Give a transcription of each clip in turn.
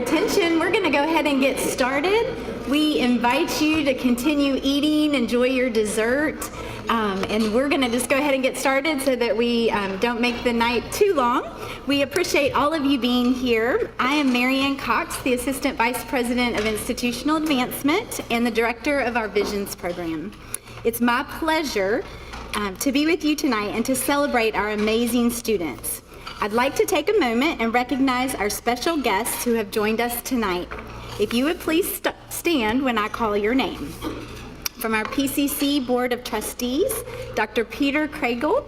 attention. We're going to go ahead and get started. We invite you to continue eating, enjoy your dessert, and we're going to just go ahead and get started so that we don't make the night too long. We appreciate all of you being here. I am Marianne Cox, the Assistant Vice President of Institutional Advancement and the Director of our Visions Program. It's my pleasure to be with you tonight and to celebrate our amazing students. I'd like to take a moment and recognize our special guests who have joined us tonight. If you would please stand when I call your name. From our PCC Board of Trustees, Dr. Peter Craigle,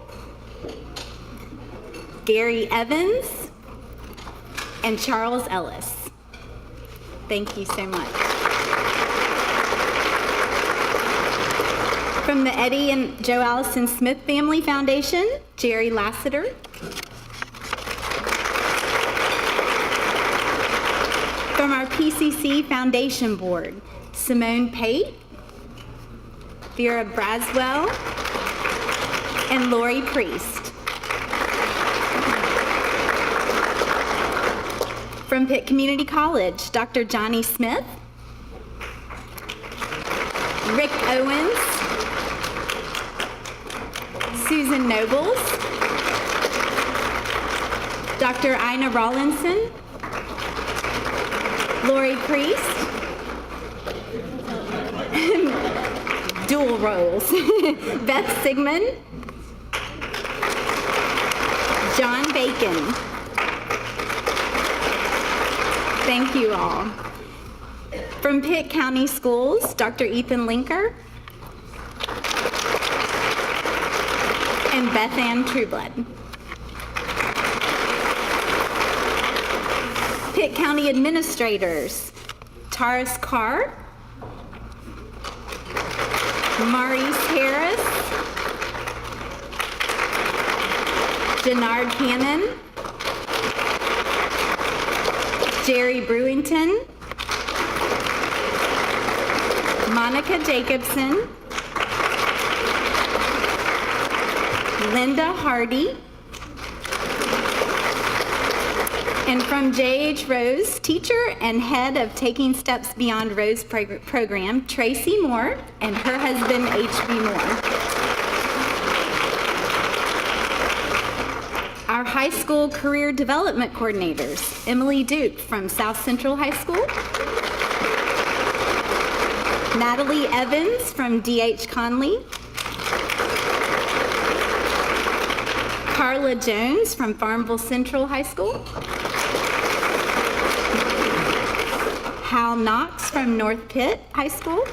Gary Evans, and Charles Ellis. Thank you so much. From the Eddie and Joe Allison Smith Family Foundation, Jerry Lasseter. From our PCC Foundation Board, Simone Pate, Vera Braswell, and Lori Priest. From Pitt Community College, Dr. Johnny Smith, Rick Owens, Susan Nobles, Dr. Ina Rawlinson, Lori Priest, dual roles, Beth Sigmund, John Bacon. Thank you all. From Pitt County Schools, Dr. Ethan Linker and Beth Ann Trueblood. Pitt County Administrators, Taris Carr, Maurice Harris, Jannard Cannon, Jerry Brewington, Monica Jacobson, Linda Hardy, and from J.H. Rose, teacher and head of Taking Steps Beyond Rose program, Tracy Moore, and her husband, H.B. Moore. Our high school career development coordinators, Emily Duke from South Central High School, Natalie Evans from D.H. Conley, Carla Jones from Farmville Central High School, Hal Knox from North Pitt High School.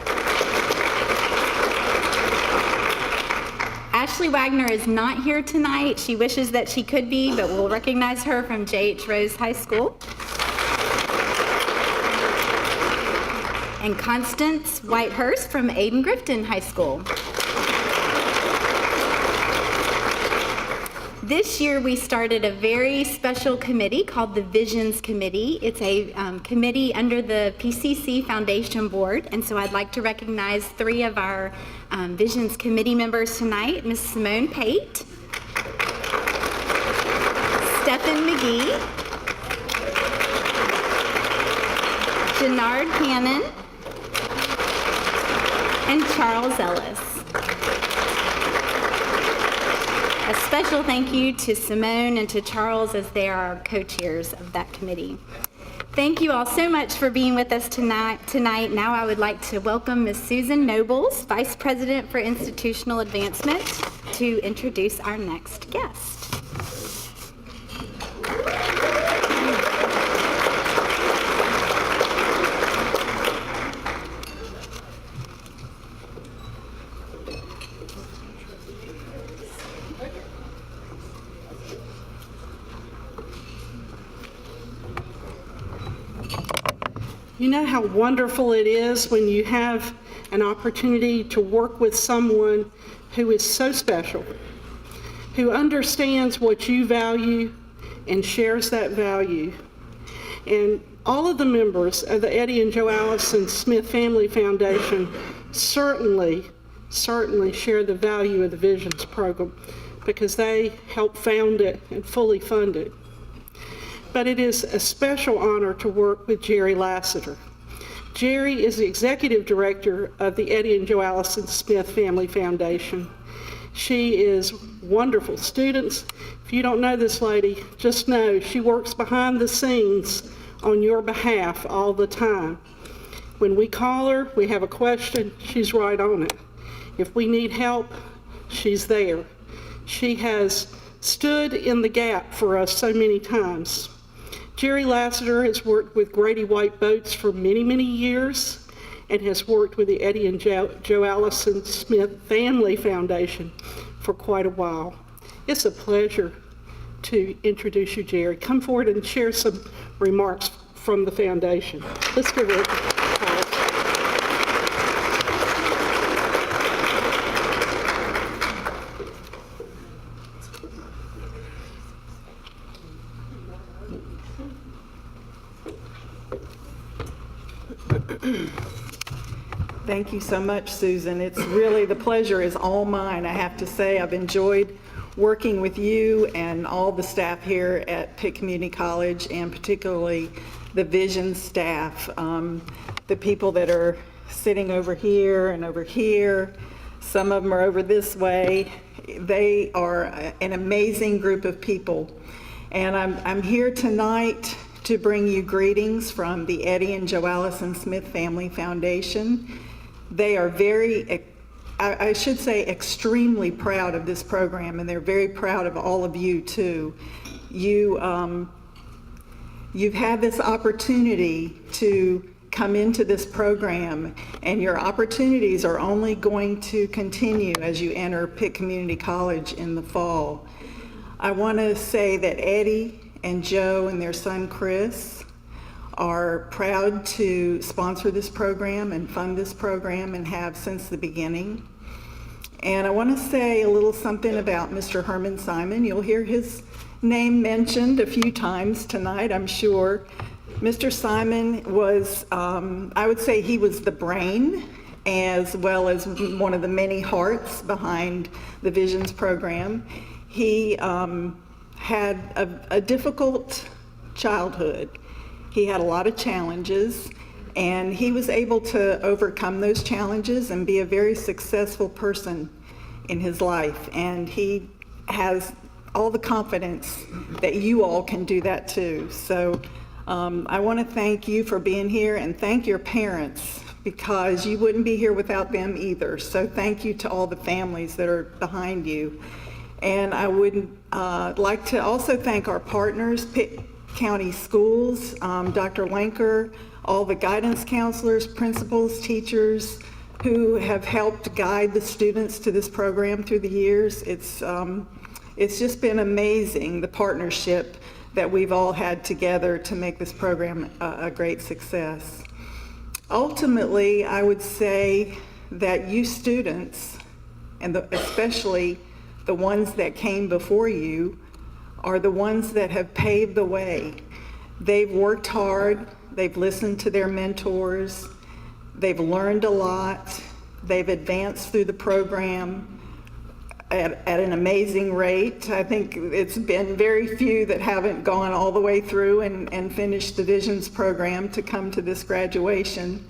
Ashley Wagner is not here tonight. She wishes that she could be, but we'll recognize her from J.H. Rose High School. And Constance Whitehurst from Aidan Grifton High School. This year we started a very special committee called the Visions Committee. It's a committee under the PCC Foundation Board, and so I'd like to recognize three of our Visions Committee members tonight, Ms. Simone Pate, Stephen McGee, Jannard Cannon, and Charles Ellis. A special thank you to Simone and to Charles as they are our co-chairs of that committee. Thank you all so much for being with us tonight. Now I would like to welcome Ms. Susan Nobles, Vice President for Institutional Advancement, to introduce our next guest. You know how wonderful it is when you have an opportunity to work with someone who is so special, who understands what you value and shares that value. And all of the members of the Eddie and Joe Allison Smith Family Foundation certainly share the value of the Visions program because they helped found it and fully fund it. but it is a special honor to work with Jerry Lasseter. Jerry is the executive director of the Eddie and Joe Allison Smith Family Foundation. She is wonderful. Students, if you don't know this lady, just know she works behind the scenes on your behalf all the time. When we call her, we have a question, she's right on it. If we need help, she's there. She has stood in the gap for us so many times. Jerry Lasseter has worked with Grady White Boats for many, many years and has worked with the Eddie and Joe Allison Smith Family Foundation for quite a while. It's a pleasure to introduce you, Jerry. Come forward and share some remarks from the foundation. Let's give her a applause. Thank you so much, Susan. It's really, the pleasure is all mine. I have to say, I've enjoyed working with you and all the staff here at Pitt Community College, and particularly the Vision staff, the people that are sitting over here and over here. Some of them are over this way. They are an amazing group of people. And I'm here tonight to bring you greetings from the Eddie and Joe Allison Smith Family Foundation. They are very, I should say, extremely proud of this program, and they're very proud of all of you too. You've had this opportunity to come into this program, and your opportunities are only going to continue as you enter Pitt Community College in the fall. I want to say that Eddie and Joe and their son Chris are proud to sponsor this program and fund this program, and have since the beginning. And I want to say a little something about Mr. Herman Simon. You'll hear his name mentioned a few times tonight, I'm sure. Mr. Simon was, I would say he was the brain, as well as one of the many hearts behind the Visions program. He had a difficult childhood. He had a lot of challenges, and he was able to overcome those challenges and be a very successful person in his life. And he has all the confidence that you all can do that too. So I want to thank you for being here, and thank your parents, because you wouldn't be here without them either. So thank you to all the families that are behind you. And I would like to also thank our partners, Pitt County Schools, Dr. Lenker, all the guidance counselors, principals, teachers who have helped guide the students to this program through the years. It's just been amazing, the partnership that we've all had together to make this program a great success. Ultimately, I would say that you students, and especially the ones that came before you, are the ones that have paved the way. They've worked hard, they've listened to their mentors, they've learned a lot, they've advanced through the program at an amazing rate. I think it's been very few that haven't gone all the way through and finished the Visions program to come to this graduation.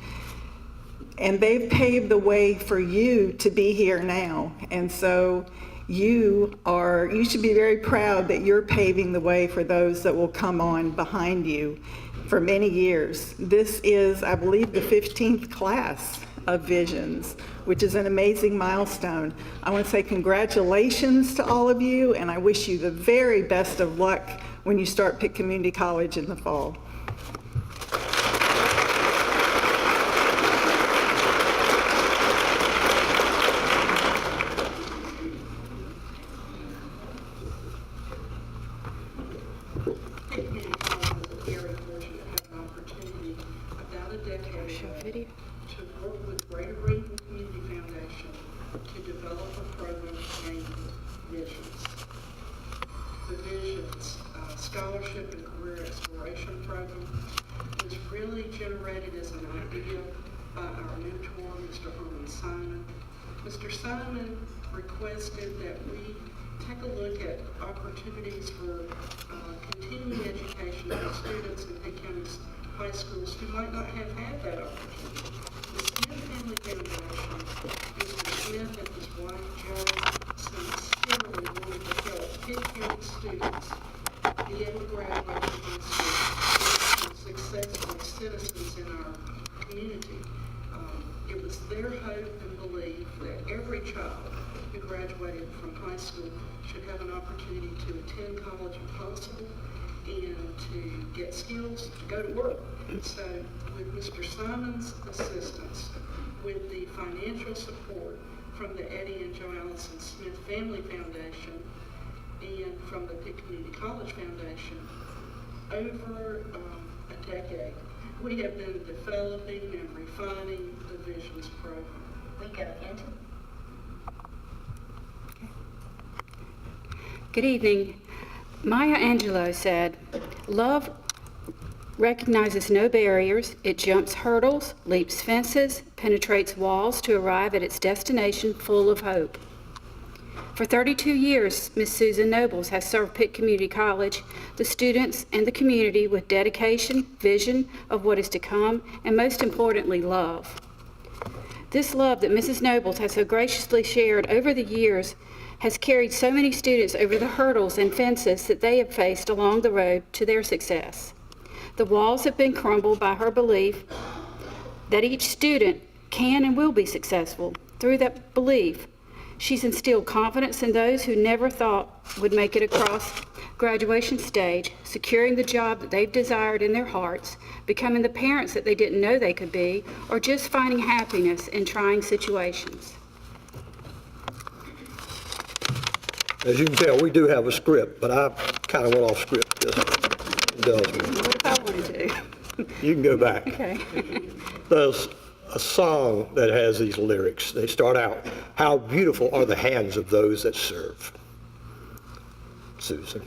And they've paved the way for you to be here now. And so you should be very proud that you're paving the way for those that will come on behind you for many years. This is, I believe, the 15th class of Visions, which is an amazing milestone. I want to say congratulations to all of you, and I wish you the very best of luck when you start Pitt Community College in the fall. Scholarship and Career Exploration Program was really generated as an idea by our mentor, Mr. Herman Simon. Mr. Simon requested that we take a look at opportunities for continuing education for students in Pitt County's high schools who might not have had that opportunity. The Smith Family Foundation, Mr. Smith and his wife Jo sincerely wanted to help Pitt County students be able to graduate from high school and successful citizens in our community. It was their hope and belief that every child who graduated from high school should have an opportunity to attend college if possible and to get skills to go to work. So with Mr. Simon's assistance, with the financial support from the Eddie and Joe Allison Smith Family Foundation and from the Pitt Community College Foundation, over a decade, we have been developing and refining the Visions program. We go into. Good evening. Maya Angelou said, "Love recognizes no barriers. It jumps hurdles, leaps fences, penetrates walls to arrive at its destination full of hope." For 32 years, Ms. Susan Nobles has served Pitt Community College, the students, and the community with dedication, vision of what is to come, and most importantly, love. This love that Mrs. Nobles has so graciously shared over the years has carried so many students over the hurdles and fences that they have faced along the road to their success. The walls have been crumbled by her belief that each student can and will be successful. Through that belief, she's instilled confidence in those who never thought would make it across graduation stage, securing the job that they've desired in their hearts, becoming the parents that they didn't know they could be, or just finding happiness in trying situations. As you can tell, we do have a script, but I kind of went off script. Just indulge me. What if I wanted to? You can go back. Okay. There's a song that has these lyrics. They start out, "How beautiful are the hands of those that serve." Susan.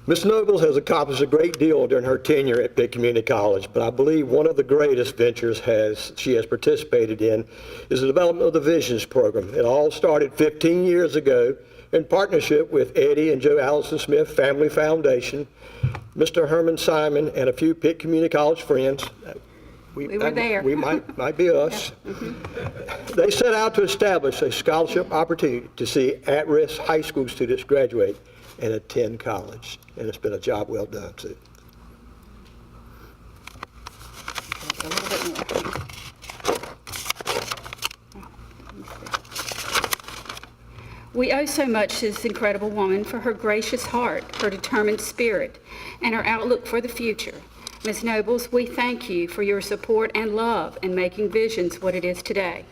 Ms. Nobles has accomplished a great deal during her tenure at Pitt Community College, but I believe one of the greatest ventures she has participated in is the development of the Visions program. It all started 15 years ago in partnership with Eddie and Joe Allison Smith Family Foundation, Mr. Herman Simon, and a few Pitt Community College friends. We were there. We might be us. Yeah. Mm-hmm. They set out to establish a scholarship opportunity to see at-risk high school students graduate and attend college. And it's been a job well done, too. A little bit more. We owe so much to this incredible woman for her gracious heart, her determined spirit, and her outlook for the future. Ms. Nobles, we thank you for your support and love in making Visions what it is today.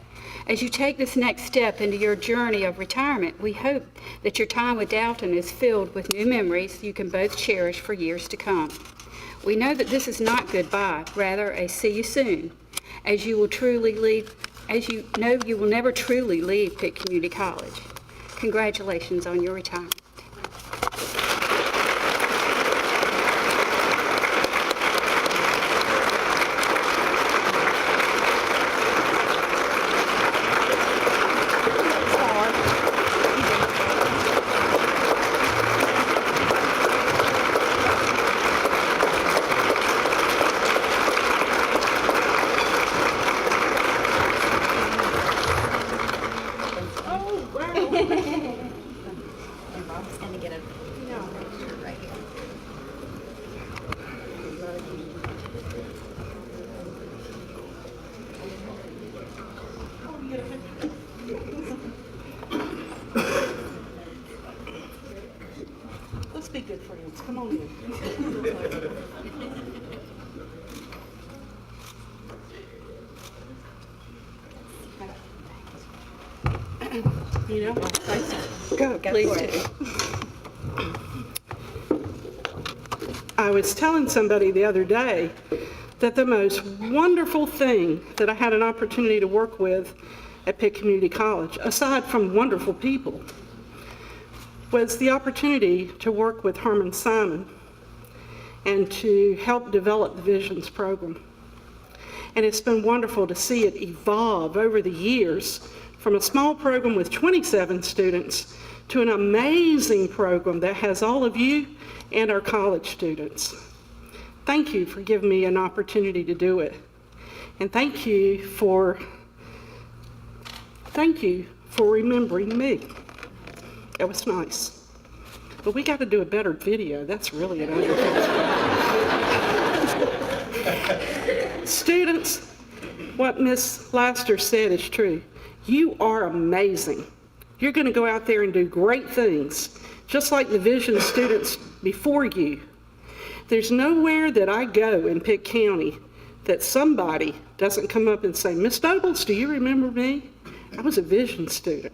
As you take this next step into your journey of retirement, we hope that your time with Dalton is filled with new memories you can both cherish for years to come. We know that this is not goodbye, rather a see you soon, as you know you will never truly leave Pitt Community College. Congratulations on your retirement. Let's be good friends. Come on in. You know, Go, please do. I was telling somebody the other day that the most wonderful thing that I had an opportunity to work with at Pitt Community College, aside from wonderful people, was the opportunity to work with Herman Simon and to help develop the Visions program. And it's been wonderful to see it evolve over the years from a small program with 27 students to an amazing program that has all of you and our college students. Thank you for giving me an opportunity to do it. And thank you for remembering me. That was nice. But we got to do a better video. That's really an undertaking. Students, what Ms. Lasseter said is true. You are amazing. You're going to go out there and do great things, just like the Vision students before you. There's nowhere that I go in Pitt County that somebody doesn't come up and say, Ms. Nobles, do you remember me? I was a Vision student.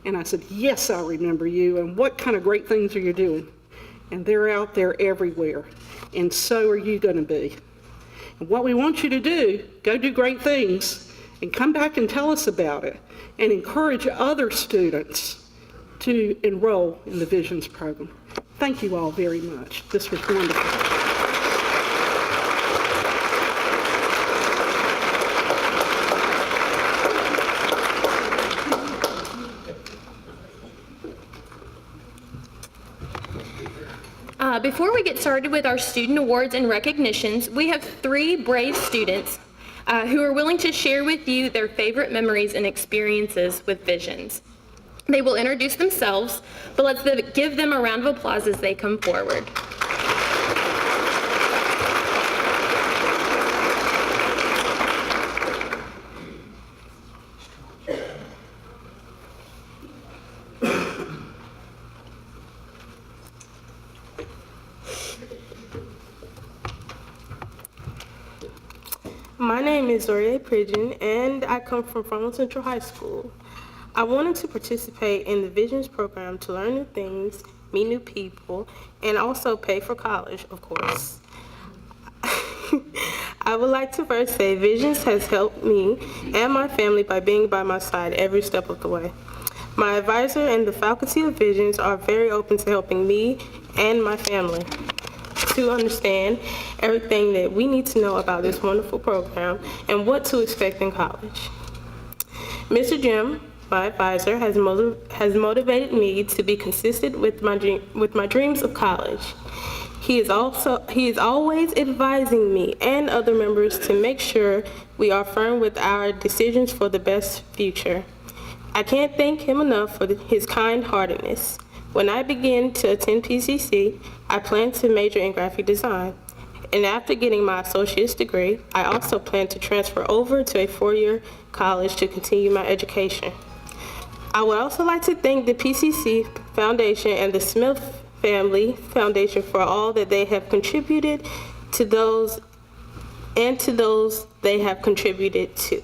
And I said, yes, I remember you, and what kind of great things are you doing? And they're out there everywhere, and so are you going to be. And what we want you to do, go do great things, and come back and tell us about it, and encourage other students to enroll in the Visions program. Thank you all very much. This was wonderful. Before we get started with our student awards and recognitions, we have 3 brave students who are willing to share with you their favorite memories and experiences with Visions. They will introduce themselves, but let's give them a round of applause as they come forward. My name is Zoria Pridgeon, and I come from Frontline Central High School. I wanted to participate in the Visions program to learn new things, meet new people, and also pay for college, of course. I would like to first say Visions has helped me and my family by being by my side every step of the way. My advisor and the faculty of Visions are very open to helping me and my family to understand everything that we need to know about this wonderful program and what to expect in college. Mr. Jim, my advisor, has motivated me to be consistent with my dreams of college. He is always advising me and other members to make sure we are firm with our decisions for the best future. I can't thank him enough for his kind-heartedness. When I began to attend PCC, I planned to major in graphic design. And after getting my associate's degree, I also plan to transfer over to a 4-year college to continue my education. I would also like to thank the PCC Foundation and the Smith Family Foundation for all that they have contributed to those they have contributed to.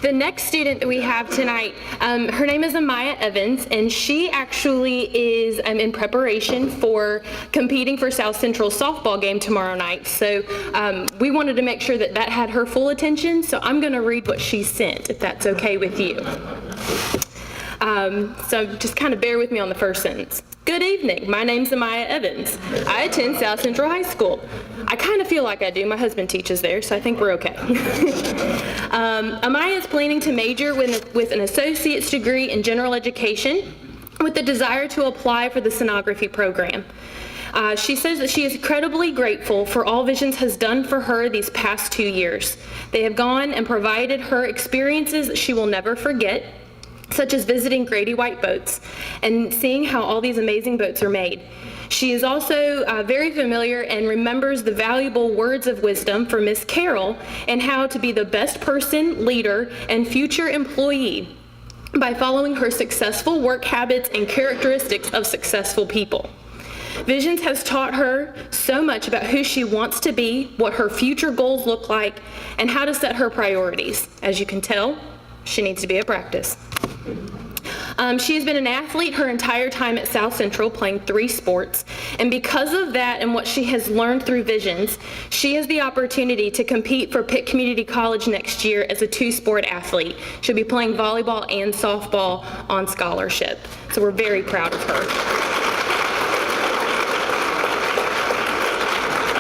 The next student that we have tonight, her name is Amaya Evans, and she actually is in preparation for competing for South Central's softball game tomorrow night. So we wanted to make sure that that had her full attention, so I'm going to read what she sent, if that's okay with you. So just kind of bear with me on the first sentence. Good evening, my name's Amaya Evans. I attend South Central High School. I kind of feel like I do. My husband teaches there, so I think we're okay. Amaya is planning to major with an associate's degree in general education with the desire to apply for the sonography program. She says that she is incredibly grateful for all Visions has done for her these past 2 years. They have gone and provided her experiences that she will never forget, such as visiting Grady White boats and seeing how all these amazing boats are made. She is also very familiar and remembers the valuable words of wisdom from Miss Carroll and how to be the best person, leader, and future employee by following her successful work habits and characteristics of successful people. Visions has taught her so much about who she wants to be, what her future goals look like, and how to set her priorities. As you can tell, she needs to be at practice. She has been an athlete her entire time at South Central, playing 3 sports, and because of that and what she has learned through Visions, she has the opportunity to compete for Pitt Community College next year as a 2-sport athlete. She'll be playing volleyball and softball on scholarship, so we're very proud of her.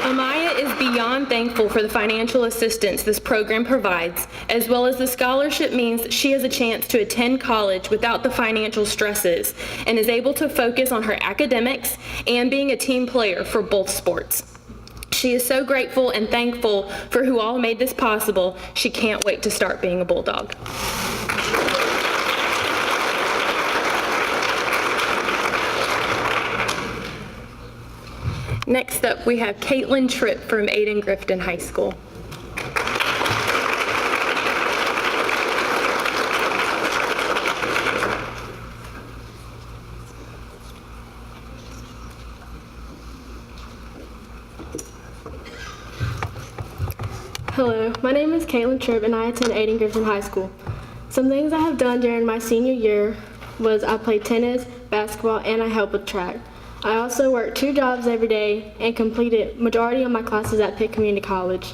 Amaya is beyond thankful for the financial assistance this program provides, as well as the scholarship means that she has a chance to attend college without the financial stresses and is able to focus on her academics and being a team player for both sports. She is so grateful and thankful for who all made this possible. She can't wait to start being a Bulldog. Next up, we have Caitlin Tripp from Aidan Grifton High School. Hello, my name is Caitlin Tripp and I attend Aidan Grifton High School. Some things I have done during my senior year was I played tennis, basketball, and I helped with track. I also worked 2 jobs every day and completed majority of my classes at Pitt Community College.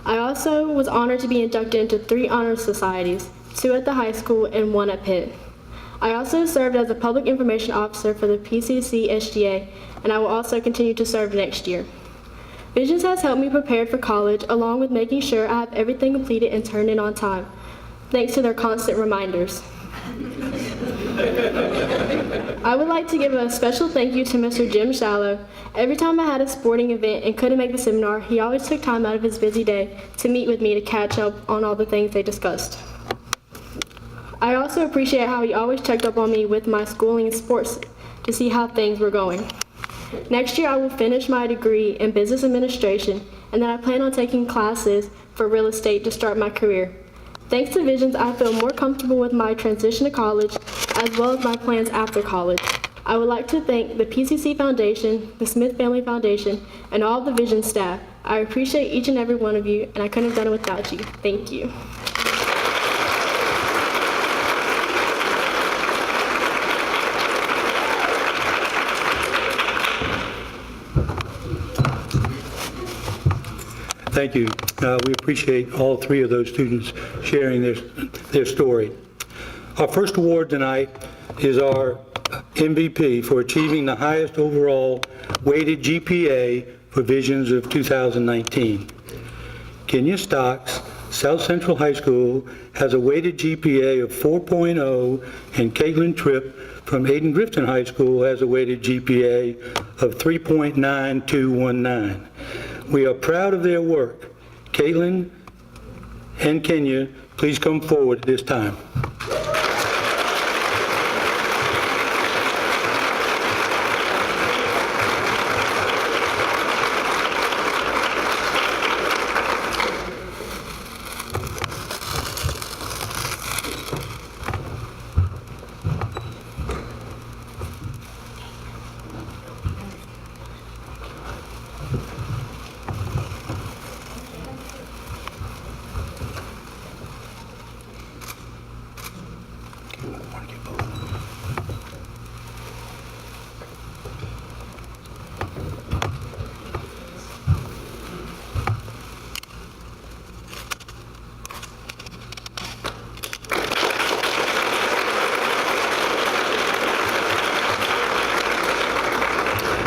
I also was honored to be inducted into 3 honor societies, 2 at the high school and 1 at Pitt. I also served as a public information officer for the PCC SGA, and I will also continue to serve next year. Visions has helped me prepare for college, along with making sure I have everything completed and turned in on time, thanks to their constant reminders. I would like to give a special thank you to Mr. Jim Shallow. Every time I had a sporting event and couldn't make the seminar, he always took time out of his busy day to meet with me to catch up on all the things they discussed. I also appreciate how he always checked up on me with my schooling and sports to see how things were going. Next year I will finish my degree in business administration, and then I plan on taking classes for real estate to start my career. Thanks to Visions, I feel more comfortable with my transition to college, as well as my plans after college. I would like to thank the PCC Foundation, the Smith Family Foundation, and all of the Visions staff. I appreciate each and every one of you, and I couldn't have done it without you. Thank you. Thank you. We appreciate all 3 of those students sharing their story. Our first award tonight is our MVP for achieving the highest overall weighted GPA for Visions of 2019. Kenya Stocks, South Central High School, has a weighted GPA of 4.0, and Caitlin Tripp from Aidan Grifton High School has a weighted GPA of 3.9219. We are proud of their work. Caitlin and Kenya, please come forward at this time.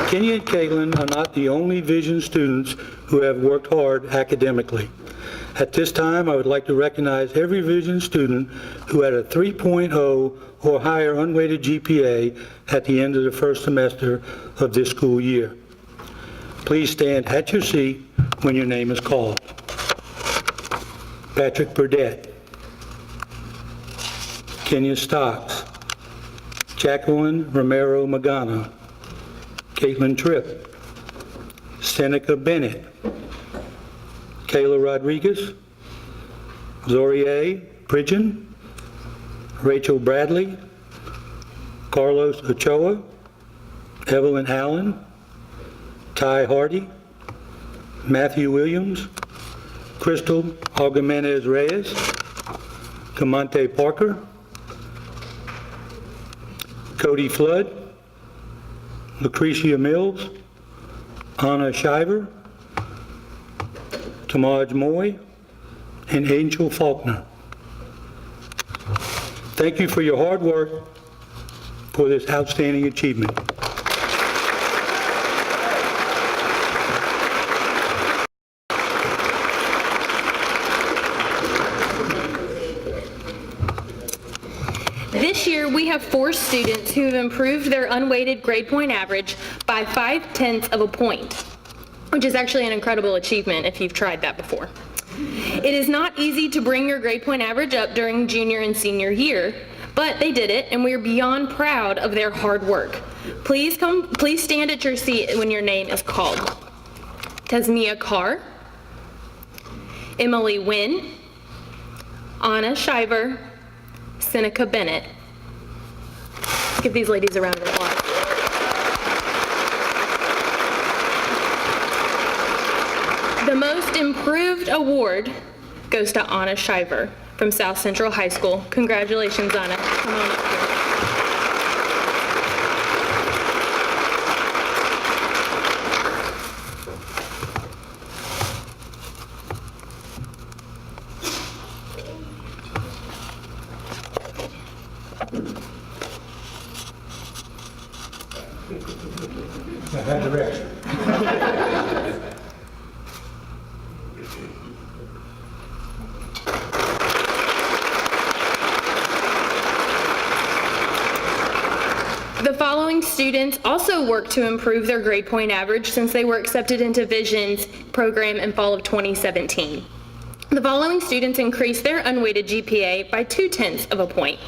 Kenya and Caitlin are not the only Vision students who have worked hard academically. At this time, I would like to recognize every Vision student who had a 3.0 or higher unweighted GPA at the end of the first semester of this school year. Please stand at your seat when your name is called. Patrick Burdett, Kenya Stocks, Jacqueline Romero Magana, Caitlin Tripp, Seneca Bennett, Kayla Rodriguez, Zorier Pridgeon, Rachel Bradley, Carlos Ochoa, Evelyn Allen, Ty Hardy, Matthew Williams, Crystal Algaменez Reyes, Camonte Parker, Cody Flood, Lucretia Mills, Anna Shiver, Tamaj Moy, and Angel Faulkner. Thank you for your hard work for this outstanding achievement. This year, we have 4 students who have improved their unweighted grade point average by 0.5 of a point, which is actually an incredible achievement if you've tried that before. It is not easy to bring your grade point average up during junior and senior year, but they did it, and we are beyond proud of their hard work. Please stand at your seat when your name is called. Tasmia Carr, Emily Wynn, Anna Shiver, Seneca Bennett. Give these ladies a round of applause. The most improved award goes to Anna Shiver from South Central High School. Congratulations, Anna. Come on up here. The following students also worked to improve their grade point average since they were accepted into Vision's program in fall of 2017. The following students increased their unweighted GPA by 0.2 of a point.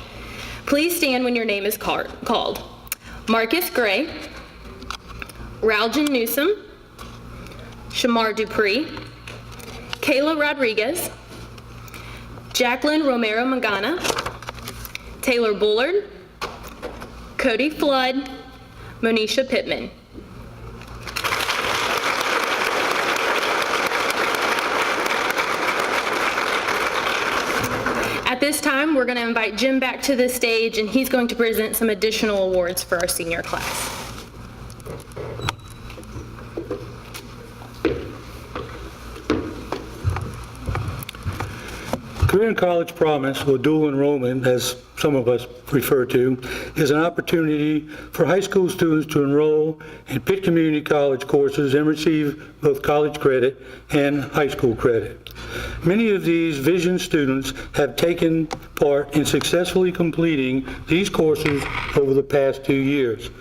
Please stand when your name is called. Marcus Gray, Raljan Newsom, Shamar Dupree, Kayla Rodriguez, Jacqueline Romero Magana, Taylor Bullard, Cody Flood, Monisha Pittman. At this time, we're going to invite Jim back to the stage, and he's going to present some additional awards for our senior class. Career and College Promise, or dual enrollment, as some of us refer to, is an opportunity for high school students to enroll in Pitt Community College courses and receive both college credit and high school credit. Many of these Vision students have taken part in successfully completing these courses over the past 2 years.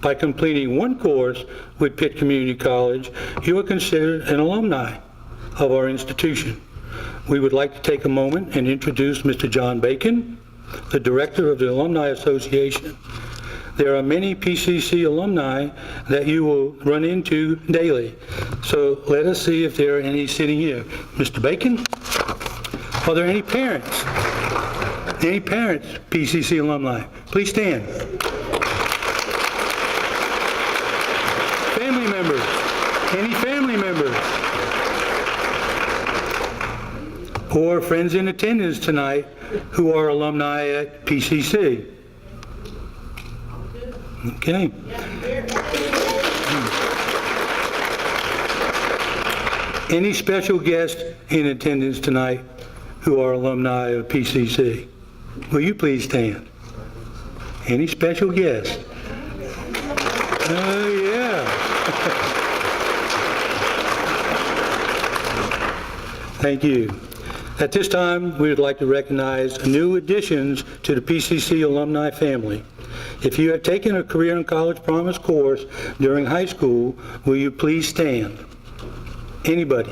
By completing one course with Pitt Community College, you are considered an alumni of our institution. We would like to take a moment and introduce Mr. John Bacon, the Director of the Alumni Association. There are many PCC alumni that you will run into daily. So let us see if there are any sitting here. Mr. Bacon, are there any parents? Any parents, PCC alumni? Please stand. Family members? Any family members? Or friends in attendance tonight who are alumni at PCC? Okay. Any special guests in attendance tonight who are alumni of PCC? Will you please stand? Any special guests? Oh, yeah. Thank you. At this time, we would like to recognize new additions to the PCC alumni family. If you have taken a Career and College Promise course during high school, will you please stand? Anybody?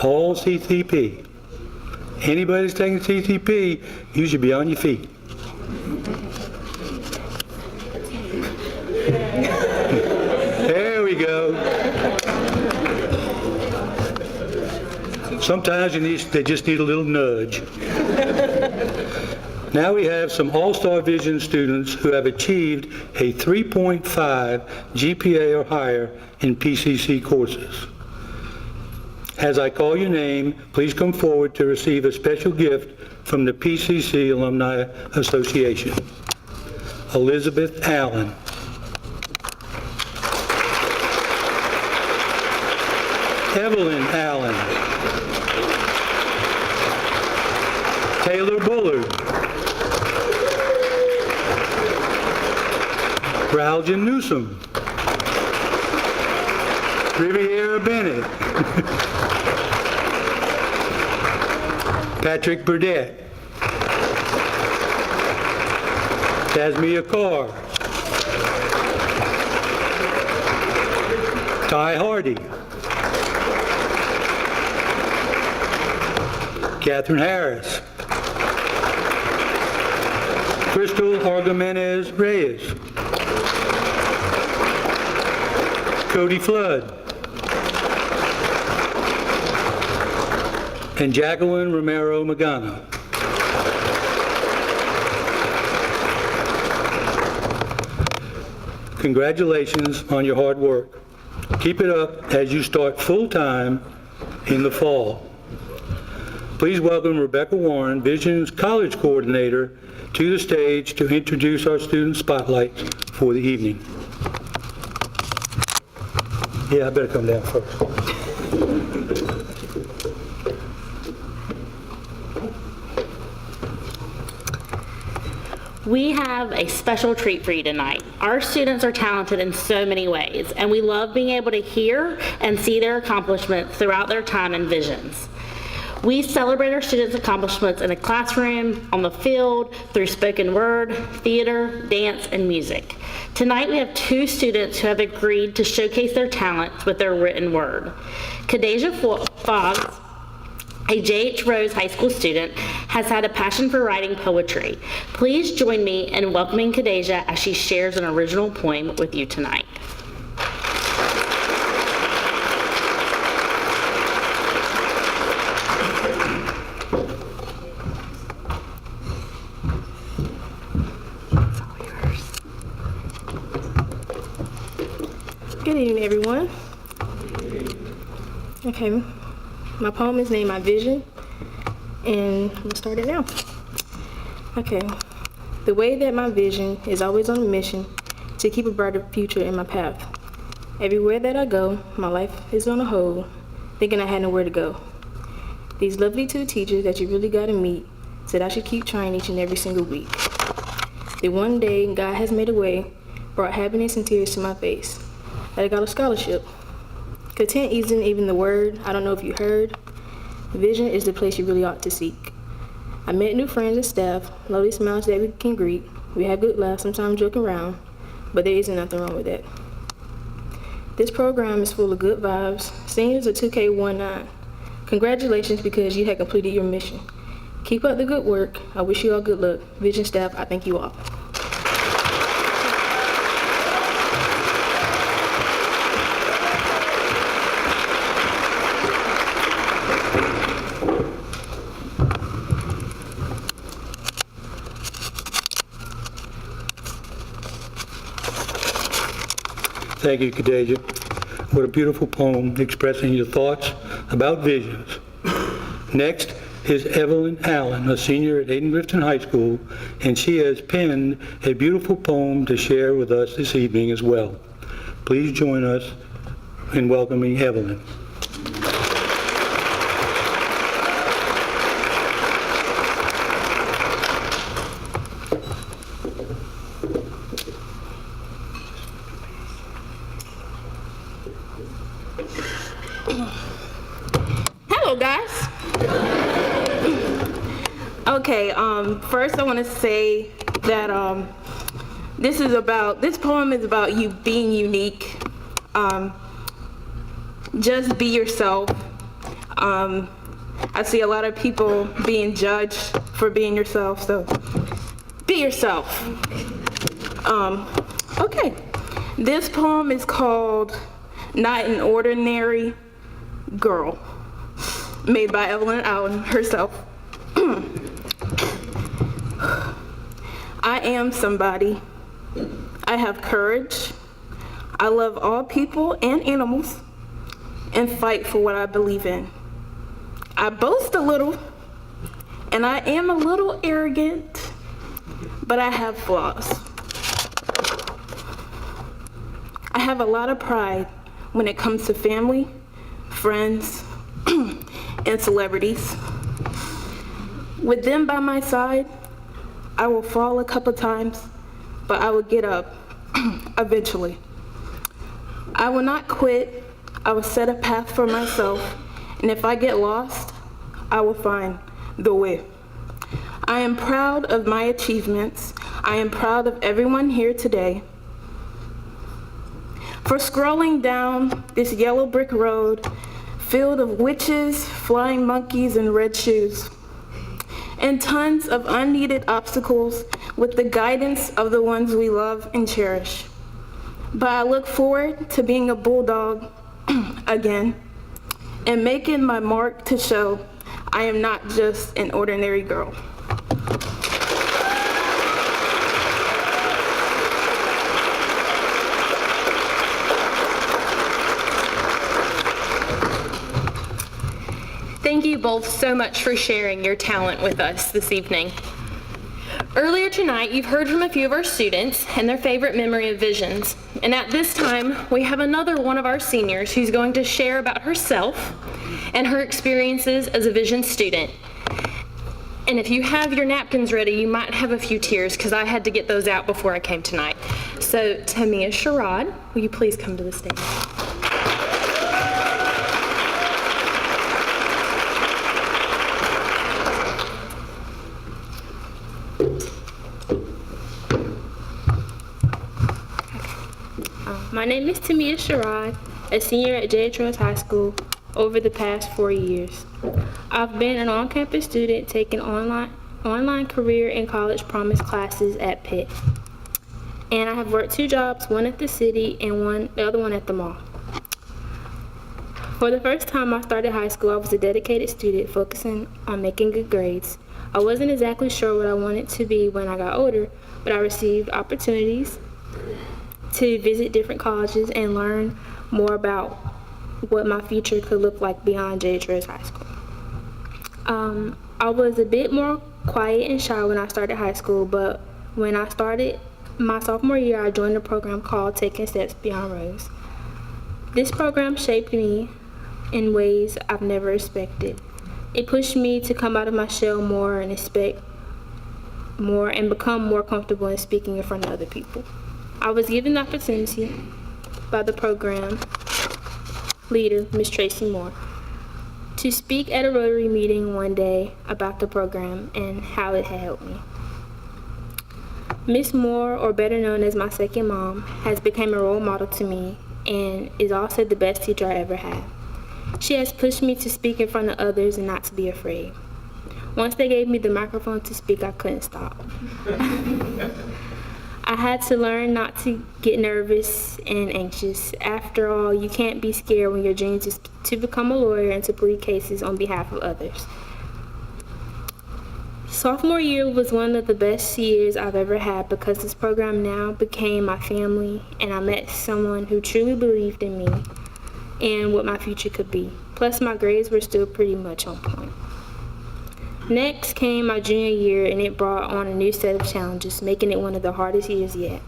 All CCP. Anybody that's taking CCP, you should be on your feet. There we go. Sometimes they just need a little nudge. Now we have some All-Star Vision students who have achieved a 3.5 GPA or higher in PCC courses. As I call your name, please come forward to receive a special gift from the PCC Alumni Association. Elizabeth Allen. Evelyn Allen. Taylor Bullard. Raljan Newsom. Riviera Bennett. Patrick Burdett. Tasmia Carr. Ty Hardy. Catherine Harris. Crystal Argaменez Reyes. Cody Flood. And Jacqueline Romero Magana. Congratulations on your hard work. Keep it up as you start full-time in the fall. Please welcome Rebecca Warren, Vision's College Coordinator, to the stage to introduce our student spotlights for the evening. Yeah, I better come down first. We have a special treat for you tonight. Our students are talented in so many ways, and we love being able to hear and see their accomplishments throughout their time in Visions. We celebrate our students' accomplishments in the classroom, on the field, through spoken word, theater, dance, and music. Tonight we have 2 students who have agreed to showcase their talents with their written word. Kadeja Foggs, a J.H. Rose High School student, has had a passion for writing poetry. Please join me in welcoming Kadeja as she shares an original poem with you tonight. Good evening, everyone. Okay, my poem is named My Vision, and I'm gonna start it now. Okay, the way that my vision is always on a mission to keep a brighter future in my path. Everywhere that I go, my life is on a hold, thinking I had nowhere to go. These lovely 2 teachers that you really gotta meet said I should keep trying each and every single week. The one day God has made a way, brought happiness and tears to my face. That I got a scholarship. Content isn't even the word, I don't know if you heard. Vision is the place you really ought to seek. I met new friends and staff, lovely smiles that we can greet. We have good laughs, sometimes joking around, but there isn't nothing wrong with that. This program is full of good vibes. Seniors are 2K19. Congratulations because you had completed your mission. Keep up the good work. I wish you all good luck. Vision staff, I thank you all. Thank you, Kadeja. What a beautiful poem expressing your thoughts about visions. Next is Evelyn Allen, a senior at Aiden Grifton High School, and she has penned a beautiful poem to share with us this evening as well. Please join us in welcoming Evelyn. Hello, guys. Okay, first I want to say that this poem is about you being unique. Just be yourself. I see a lot of people being judged for being yourself, so be yourself. Okay, this poem is called Not an Ordinary Girl, made by Evelyn Allen herself. I am somebody. I have courage. I love all people and animals and fight for what I believe in. I boast a little And I am a little arrogant, but I have flaws. I have a lot of pride when it comes to family, friends, and celebrities. With them by my side, I will fall a couple times, but I will get up eventually. I will not quit. I will set a path for myself, and if I get lost, I will find the way. I am proud of my achievements. I am proud of everyone here today for scrolling down this yellow brick road filled of witches, flying monkeys, and red shoes, and tons of unneeded obstacles with the guidance of the ones we love and cherish. But I look forward to being a bulldog again and making my mark to show I am not just an ordinary girl. Thank you both so much for sharing your talent with us this evening. Earlier tonight, you've heard from a few of our students and their favorite memory of visions. And at this time, we have another one of our seniors who's going to share about herself and her experiences as a vision student. And if you have your napkins ready, you might have a few tears because I had to get those out before I came tonight. So Tanisha Rai, will you please come to the stage? My name is Tanisha Rai, a senior at J. Trust High School over the past 4 years. I've been an on-campus student taking online career and college promise classes at Pitt. And I have worked 2 jobs, one at the city and the other one at the mall. For the first time I started high school, I was a dedicated student focusing on making good grades. I wasn't exactly sure what I wanted to be when I got older, but I received opportunities to visit different colleges and learn more about what my future could look like beyond J. Trust High School. I was a bit more quiet and shy when I started high school, but when I started my sophomore year, I joined a program called Taking Steps Beyond Rose. This program shaped me in ways I've never expected. It pushed me to come out of my shell more and expect more and become more comfortable in speaking in front of other people. I was given the opportunity by the program leader, Ms. Tracy Moore, to speak at a Rotary meeting one day about the program and how it had helped me. Ms. Moore, or better known as my second mom, has become a role model to me and is also the best teacher I ever had. She has pushed me to speak in front of others and not to be afraid. Once they gave me the microphone to speak, I couldn't stop. I had to learn not to get nervous and anxious. After all, you can't be scared when your dream is to become a lawyer and to plead cases on behalf of others. Sophomore year was one of the best years I've ever had because this program now became my family, and I met someone who truly believed in me and what my future could be. Plus, my grades were still pretty much on point. Next came my junior year, and it brought on a new set of challenges, making it one of the hardest years yet.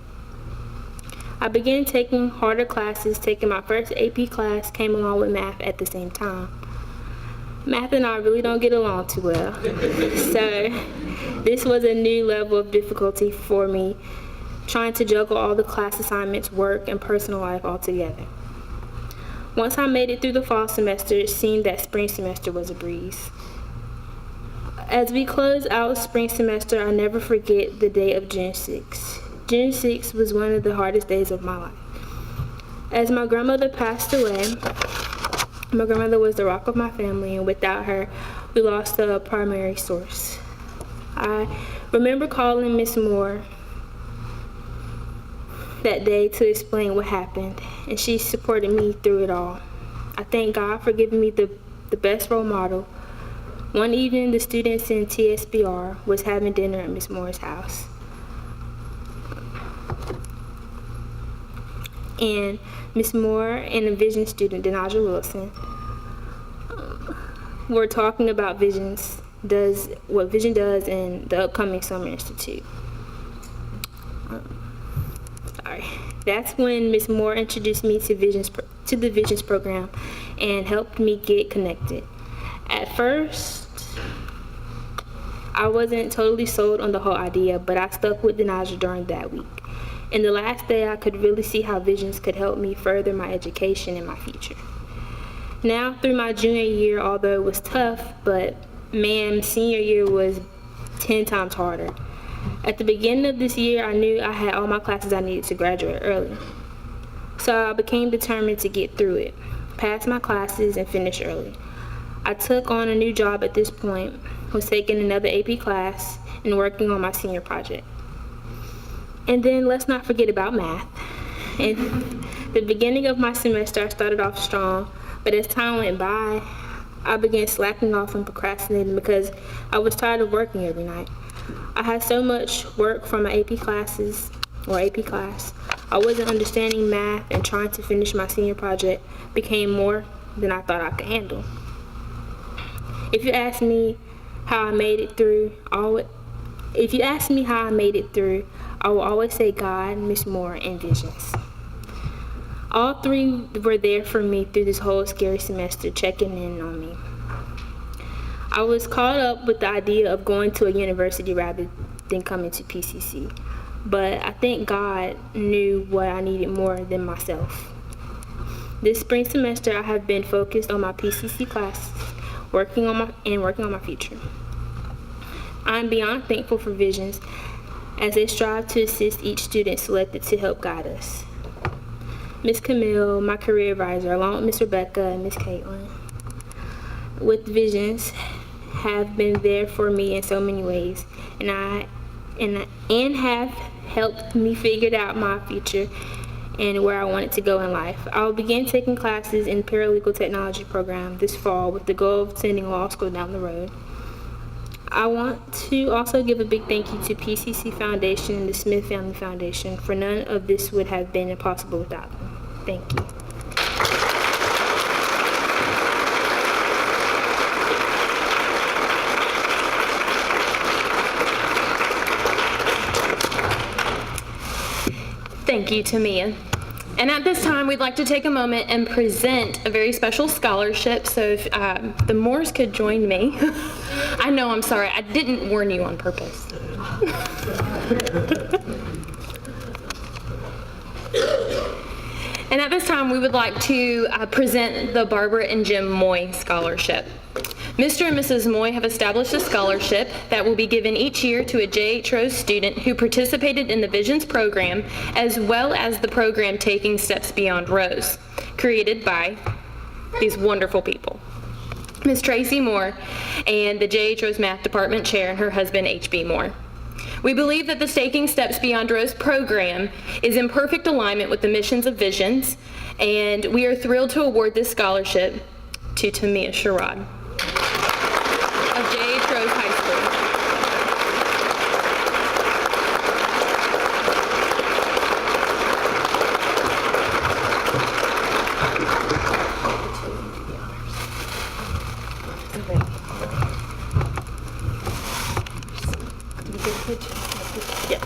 I began taking harder classes. Taking my first AP class came along with math at the same time. Math and I really don't get along too well, so this was a new level of difficulty for me, trying to juggle all the class assignments, work, and personal life all together. Once I made it through the fall semester, it seemed that spring semester was a breeze. As we close out spring semester, I'll never forget the day of June 6th. June 6th was one of the hardest days of my life. As my grandmother passed away, my grandmother was the rock of my family, and without her, we lost the primary source. I remember calling Miss Moore that day to explain what happened, and she supported me through it all. I thank God for giving me the best role model. One evening, the students in TSBR was having dinner at Miss Moore's house. And Miss Moore and a vision student, Denaja Wilson, were talking about visions Vision does in the upcoming Summer Institute. That's when Ms. Moore introduced me to the Visions program and helped me get connected. At first, I wasn't totally sold on the whole idea, but I stuck with Tanisha during that week. And the last day, I could really see how Visions could help me further my education and my future. Now, through my junior year, although it was tough, but man, senior year was 10 times harder. At the beginning of this year, I knew I had all my classes I needed to graduate early. So I became determined to get through it, pass my classes, and finish early. I took on a new job at this point, was taking another AP class, and working on my senior project. And then let's not forget about math. In the beginning of my semester, I started off strong, but as time went by, I began slacking off and procrastinating because I was tired of working every night. I had so much work from my AP class. I wasn't understanding math, and trying to finish my senior project became more than I thought I could handle. If you ask me how I made it through, I will always say God, Ms. Moore, and Visions. All three were there for me through this whole scary semester, checking in on me. I was caught up with the idea of going to a university rather than coming to PCC, but I think God knew what I needed more than myself. This spring semester, I have been focused on my PCC classes, working on my future. I am beyond thankful for Visions as they strive to assist each student selected to help guide us. Ms. Camille, my career advisor, along with Ms. Rebecca and Ms. Caitlin, with Visions, have been there for me in so many ways, and have helped me figure out my future and where I wanted to go in life. I will begin taking classes in the paralegal technology program this fall with the goal of attending law school down the road. I want to also give a big thank you to PCC Foundation and the Smith Family Foundation, for none of this would have been possible without them. Thank you. Thank you, Tamia. And at this time, we'd like to take a moment and present a very special scholarship. So if the Moores could join me. I know, I'm sorry. I didn't warn you on purpose. And at this time, we would like to present the Barbara and Jim Moy Scholarship. Mr. and Mrs. Moy have established a scholarship that will be given each year to a J.H. Rose student who participated in the Visions program, as well as the program Taking Steps Beyond Rose, created by these wonderful people. Ms. Tracy Moore and the J.H. Rose Math Department Chair and her husband, H.B. Moore. We believe that the Taking Steps Beyond Rose program is in perfect alignment with the missions of Visions, and we are thrilled to award this scholarship to Tamia Sherrod of J.H. Rose High School. Yeah.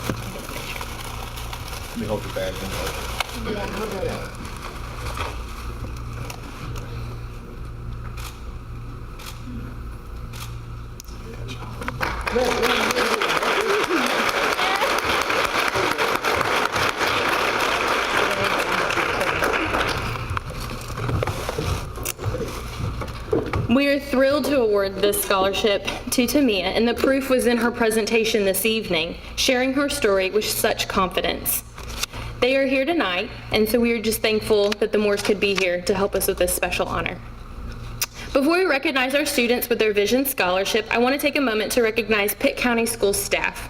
Let me hold your bag. Yeah, hold it. We are thrilled to award this scholarship to Tamia, and the proof was in her presentation this evening, sharing her story with such confidence. They are here tonight, and so we are just thankful that the Moores could be here to help us with this special honor. Before we recognize our students with their Vision Scholarship, I want to take a moment to recognize Pitt County School staff.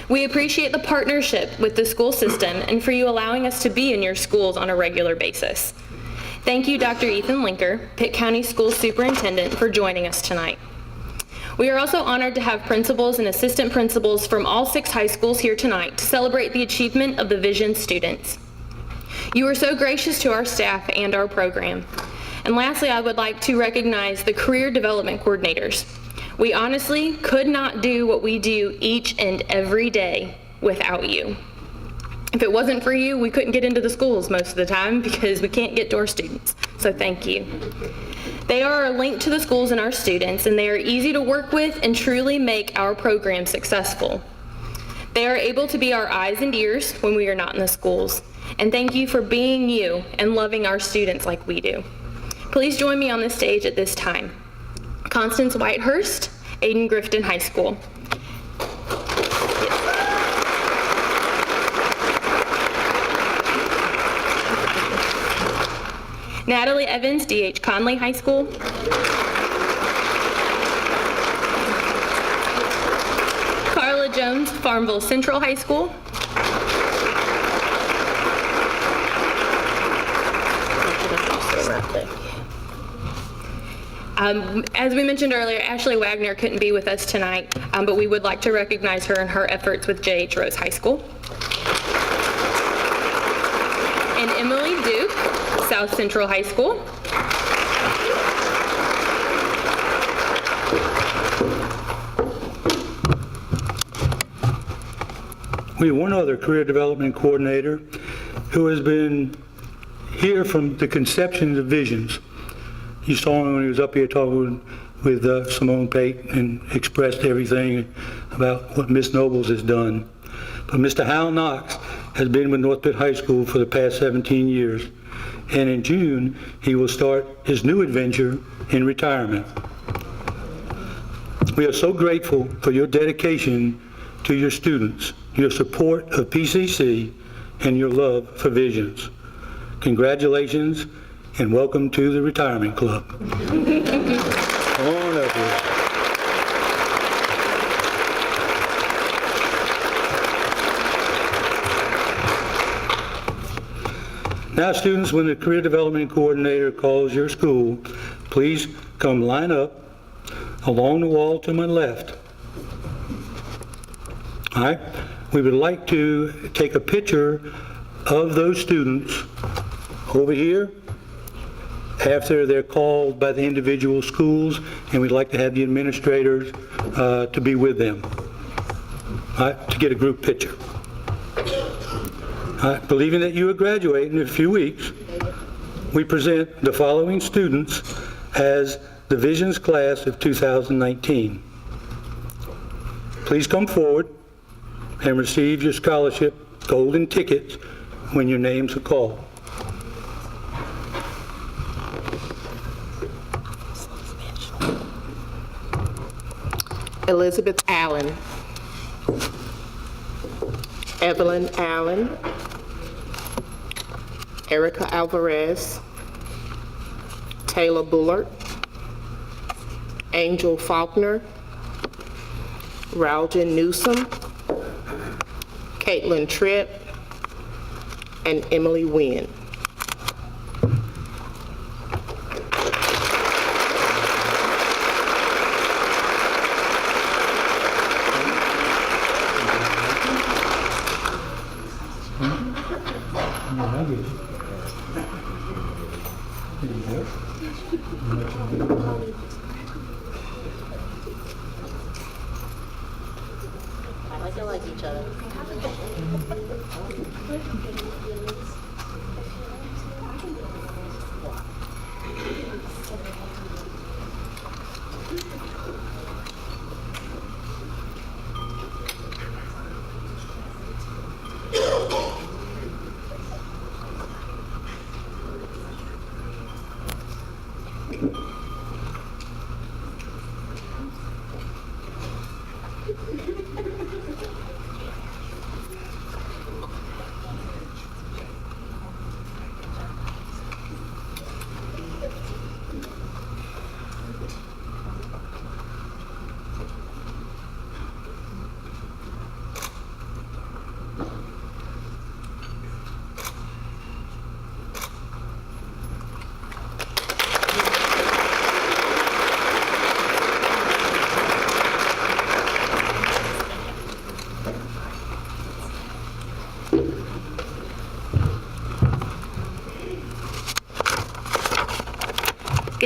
We appreciate the partnership with the school system and for you allowing us to be in your schools on a regular basis. Thank you, Dr. Ethan Linker, Pitt County School Superintendent, for joining us tonight. We are also honored to have principals and assistant principals from all 6 high schools here tonight to celebrate the achievement of the Vision students. You are so gracious to our staff and our program. And lastly, I would like to recognize the career development coordinators. We honestly could not do what we do each and every day without you. If it wasn't for you, we couldn't get into the schools most of the time because we can't get to our students. So thank you. They are a link to the schools and our students, and they are easy to work with and truly make our program successful. They are able to be our eyes and ears when we are not in the schools. And thank you for being you and loving our students like we do. Please join me on the stage at this time. Constance Whitehurst, Aiden Grifton High School. Natalie Evans, D.H. Conley High School. Carla Jones, Farmville Central High School. As we mentioned earlier, Ashley Wagner couldn't be with us tonight, but we would like to recognize her and her efforts with J.H. Rose High School. And Emily Duke, South Central High School. We have one other career development coordinator who has been here from the conception of visions. You saw him when he was up here talking with Simone Pate and expressed everything about what Miss Nobles has done. But Mr. Hal Knox has been with North Pitt High School for the past 17 years. And in June, he will start his new adventure in retirement. We are so grateful for your dedication to your students, your support of PCC, and your love for Visions. Congratulations and welcome to the Retirement Club. Come on up here. Now, students, when the Career Development Coordinator calls your school, please come line up along the wall to my left. All right? We would like to take a picture of those students over here after they're called by the individual schools, and we'd like to have the administrators to be with them, all right, to get a group picture. Believing that you will graduate in a few weeks, we present the following students as the Visions Class of 2019. Please come forward and receive your scholarship golden tickets when your names are called. Elizabeth Allen, Evelyn Allen, Erica Alvarez, Taylor Bullard, Angel Faulkner, Raljan Newsom, Caitlin Tripp, and Emily Wynn. They like each other.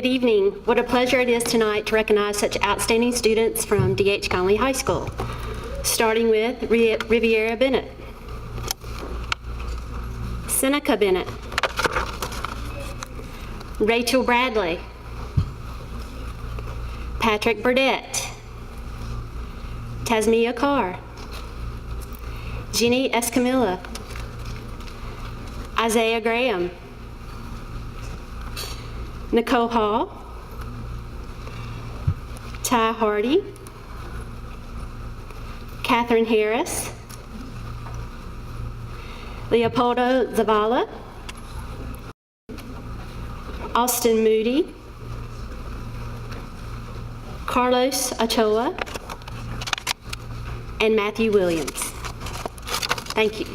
Good evening. What a pleasure it is tonight to recognize such outstanding students from D.H. Conley High School, starting with Riviera Bennett, Seneca Bennett, Rachel Bradley, Patrick Burdett, Tasmia Carr, Jenny Escamilla, Isaiah Graham, Nicole Hall, Ty Hardy, Catherine Harris, Leopoldo Zavala, Austin Moody, Carlos Ochoa, and Matthew Williams. Thank you.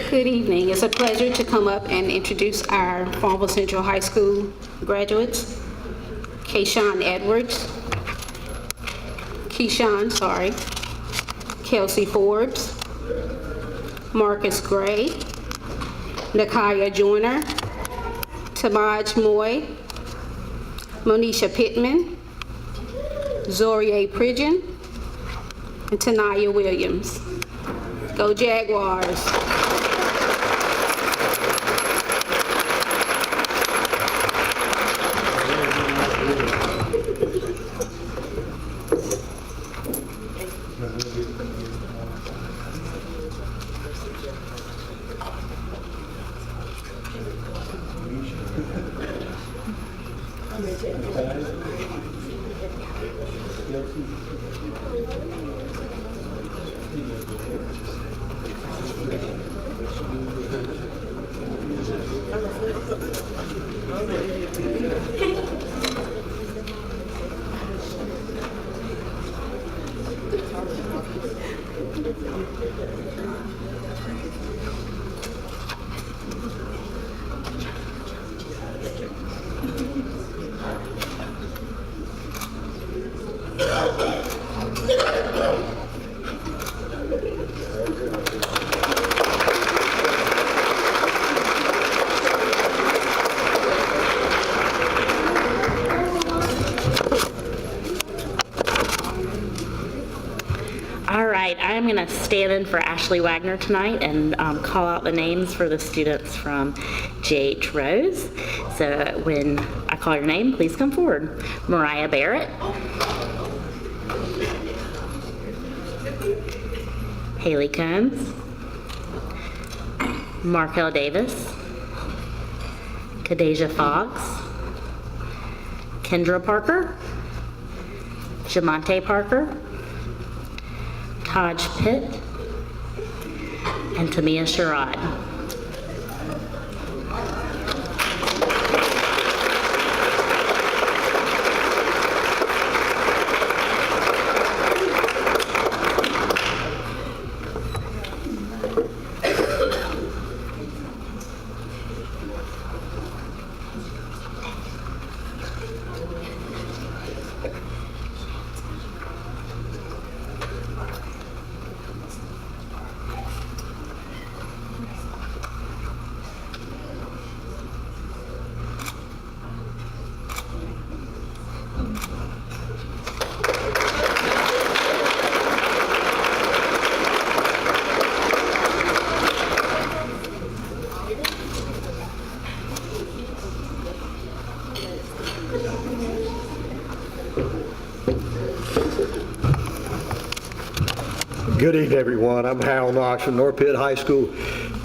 Good evening. It's a pleasure to come up and introduce our Farmville Central High School graduates. Keyshawn, Kelsey Forbes, Marcus Gray, Nakaya Joyner, Tamaj Moy, Monisha Pittman, Zorie Pridgeon, and Tanaya Williams. Go Jaguars! I'm going to stand in for Ashley Wagner tonight and call out the names for the students from J.H. Rose. So when I call your name, please come forward. Mariah Barrett, Haley Combs, Markel Davis, Kadeja Fox, Kendra Parker, Jamonte Parker, Taj Pitt, and Tanisha Rai. Good evening, everyone. I'm Harold Knox from North Pitt High School.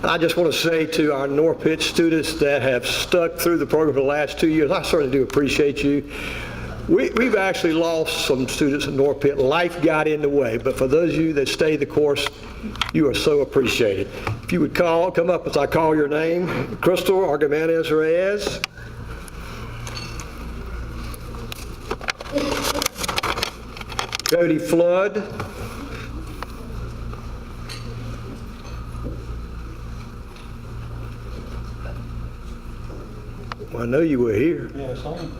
I just want to say to our North Pitt students that have stuck through the program for the last 2 years, I certainly do appreciate you. We've actually lost some students at North Pitt. Life got in the way, but for those of you that stayed the course, you are so appreciated. If you would come up as I call your name. Crystal Argamanez Reyes. Cody Flood. Well, I know you were here. Yeah, I saw him.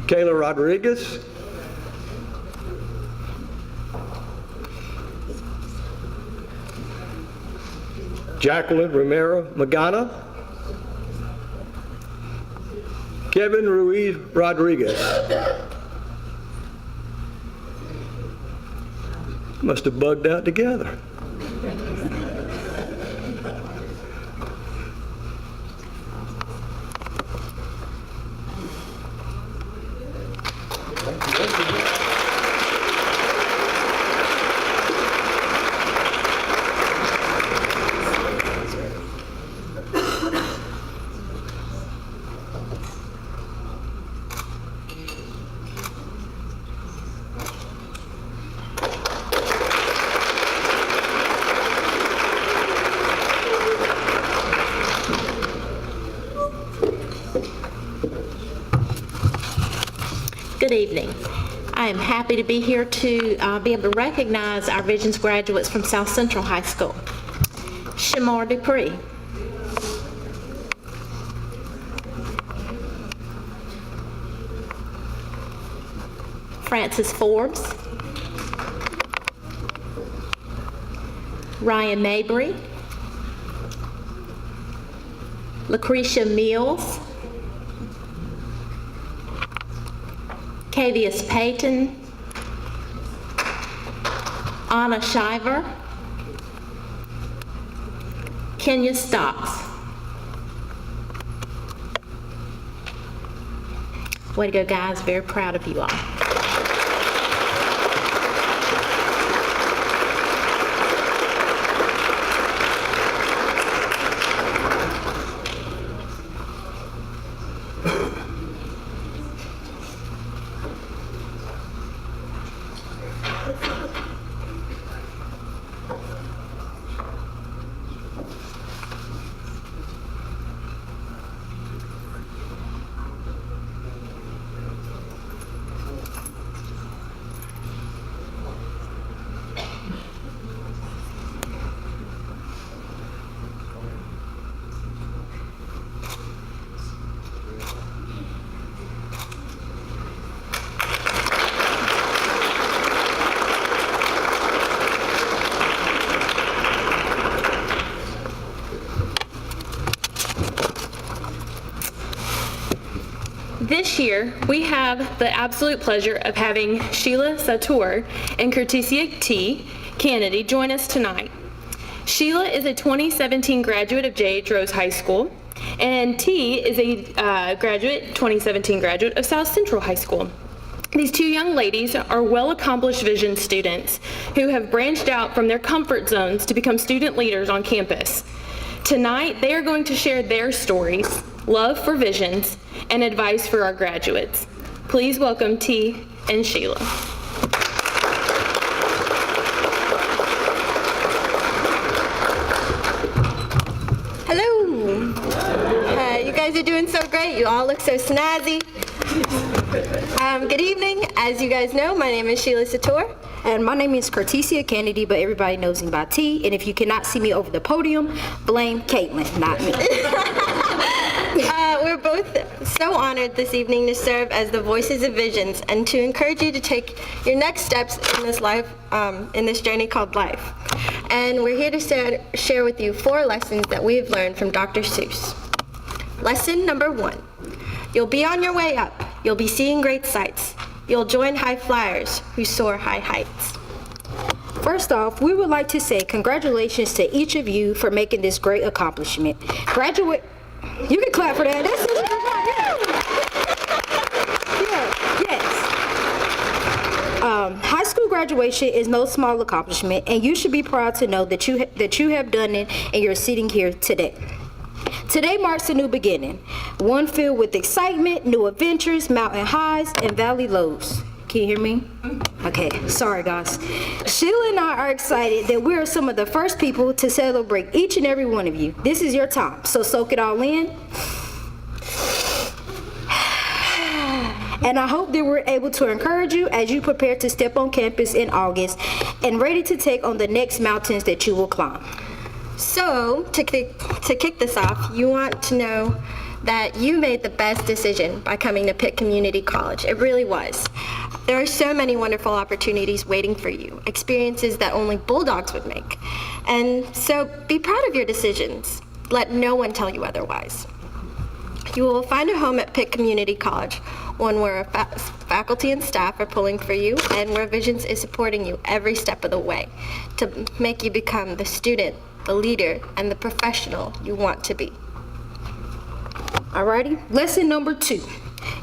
Kayla Rodriguez. Jacqueline Romero Magana. Kevin Ruiz Rodriguez. Must have bugged out together. Good evening. I am happy to be here to be able to recognize our Visions graduates from South Central High School. Shamar Dupree. Francis Forbes. Ryan Mabry. Lucretia Mills. Cavius Payton, Anna Shiver, Kenya Stocks. Way to go, guys. Very proud of you all. This year, we have the absolute pleasure of having Sheila Sator and Curtisia T. Kennedy join us tonight. Sheila is a 2017 graduate of J.H. Rose High School, and T is a 2017 graduate of South Central High School. These two young ladies are well-accomplished Vision students who have branched out from their comfort zones to become student leaders on campus. Tonight, they are going to share their stories, love for Visions, and advice for our graduates. Please welcome T and Sheila. so snazzy. Good evening. As you guys know, my name is Sheila Lasseter. And my name is Tanisha Rai, but everybody knows me by T. And if you cannot see me over the podium, blame Caitlin, not me. We're both so honored this evening to serve as the voices of visions and to encourage you to take your next steps in this life, in this journey called life. And we're here to share with you 4 lessons that we have learned from Dr. Seuss. Lesson number 1. You'll be on your way up. You'll be seeing great sights. You'll join high flyers who soar high heights. First off, we would like to say congratulations to each of you for making this great accomplishment. You can clap for that. That's yes. High school graduation is no small accomplishment, and you should be proud to know that you have done it, and you're sitting here today. Today marks a new beginning, one filled with excitement, new adventures, mountain highs, and valley lows. Can you hear me? Okay, sorry guys. Sheila and I are excited that we are some of the first people to celebrate each and every one of you. This is your time, so soak it all in. And I hope that we're able to encourage you as you prepare to step on campus in August and ready to take on the next mountains that you will climb. So, to kick this off, you want to know that you made the best decision by coming to Pitt Community College. It really was. There are so many wonderful opportunities waiting for you, experiences that only Bulldogs would make. And so be proud of your decisions. Let no one tell you otherwise. You will find a home at Pitt Community College, one where faculty and staff are pulling for you and where Visions is supporting you every step of the way to make you become the student, the leader, and the professional you want to be. Alrighty, lesson number 2.